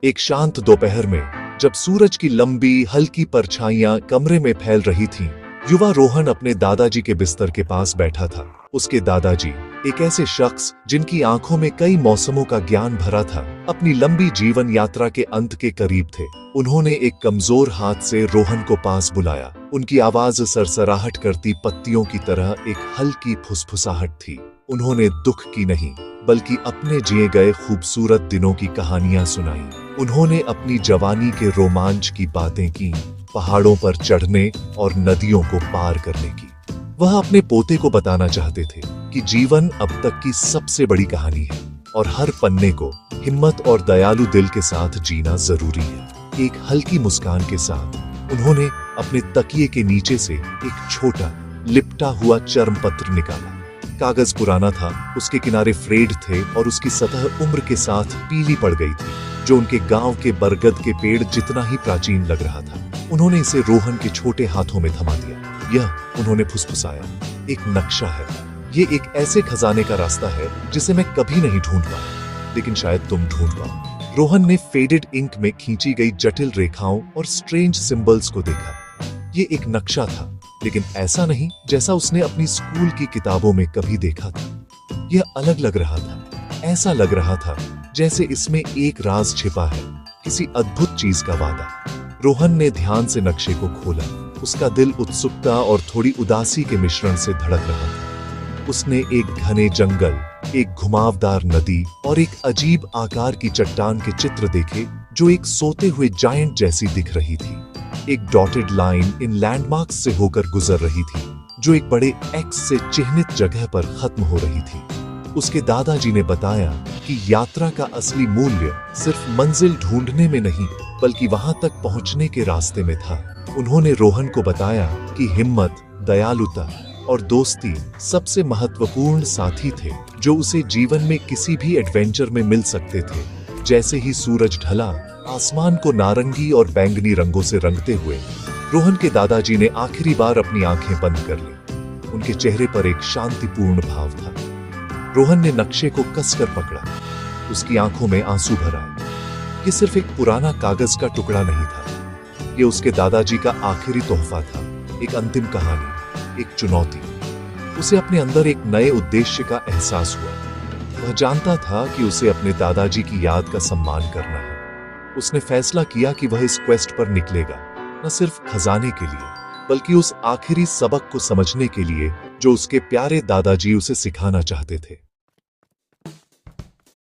एक शांत दोपहर में जब सूरज की लंबी हल्की परछाइयां कमरे में फैल रही थीं, युवा रोहन अपने दादाजी के बिस्तर के पास बैठा था। उसके दादाजी एक ऐसे शख्स जिनकी आंखों में कई मौसमों का ज्ञान भरा था, अपनी लंबी जीवन यात्रा के अंत के करीब थे। उन्होंने एक कमजोर हाथ से रोहन को पास बुलाया। उनकी आवाज सरसराहट करती पत्तियों की तरह एक हल्की फुसफुसाहट थी। उन्होंने दुख की नहीं, बल्कि अपने जिए गए खूबसूरत दिनों की कहानियां सुनाई। उन्होंने अपनी जवानी के रोमांच की बातें की, पहाड़ों पर चढ़ने और नदियों को पार करने की। वह अपने पोते को बताना चाहते थे कि जीवन अब तक की सबसे बड़ी कहानी है और हर पन्ने को हिम्मत और दयालु दिल के साथ जीना जरूरी है। एक हल्की मुस्कान के साथ उन्होंने अपने तकिए के नीचे से एक छोटा लिपटा हुआ चर्मपत्र निकाला। कागज पुराना था, उसके किनारे फ्रेड थे और उसकी सतह उम्र के साथ पीली पड़ गई थी, जो उनके गांव के बरगद के पेड़ जितना ही प्राचीन लग रहा था। उन्होंने इसे रोहन के छोटे हाथों में थमा दिया। यह, उन्होंने फुसफुसाया, एक नक्शा है। ये एक ऐसे खजाने का रास्ता है जिसे मैं कभी नहीं ढूंढ पाया, लेकिन शायद तुम ढूंढ पाओ। रोहन ने फेडेड इंक में खींची गई जटिल रेखाओं और स्ट्रेंज सिंबल्स को देखा। ये एक नक्शा था, लेकिन ऐसा नहीं जैसा उसने अपनी स्कूल की किताबों में कभी देखा था। यह अलग लग रहा था। ऐसा लग रहा था जैसे इसमें एक राज छिपा है, किसी अद्भुत चीज का वादा। रोहन ने ध्यान से नक्शे को खोला। उसका दिल उत्सुकता और थोड़ी उदासी के मिश्रण से धड़क रहा था। उसने एक घने जंगल, एक घुमावदार नदी और एक अजीब आकार की चट्टान के चित्र देखे, जो एक सोते हुए जायंट जैसी दिख रही थी। एक डॉटेड लाइन इन लैंडमार्क्स से होकर गुजर रही थी, जो एक बड़े एक्स से चिह्नित जगह पर खत्म हो रही थी। उसके दादाजी ने बताया कि यात्रा का असली मूल्य सिर्फ मंजिल ढूंढने में नहीं, बल्कि वहां तक पहुंचने के रास्ते में था। उन्होंने रोहन को बताया कि हिम्मत, दयालुता और दोस्ती सबसे महत्वपूर्ण साथी थे, जो उसे जीवन में किसी भी एडवेंचर में मिल सकते थे। जैसे ही सूरज ढला, आसमान को नारंगी और बैंगनी रंगों से रंगते हुए, रोहन के दादाजी ने आखिरी बार अपनी आंखें बंद कर ली। उनके चेहरे पर एक शांतिपूर्ण भाव था। रोहन ने नक्शे को कसकर पकड़ा। उसकी आंखों में आंसू भर आए। ये सिर्फ एक पुराना कागज का टुकड़ा नहीं था। ये उसके दादाजी का आखिरी तोहफा था, एक अंतिम कहानी, एक चुनौती। उसे अपने अंदर एक नए उद्देश्य का एहसास हुआ। वह जानता था कि उसे अपने दादाजी की याद का सम्मान करना है। उसने फैसला किया कि वह इस क्वेस्ट पर निकलेगा, न सिर्फ खजाने के लिए, बल्कि उस आखिरी सबक को समझने के लिए जो उसके प्यारे दादाजी उसे सिखाना चाहते थे।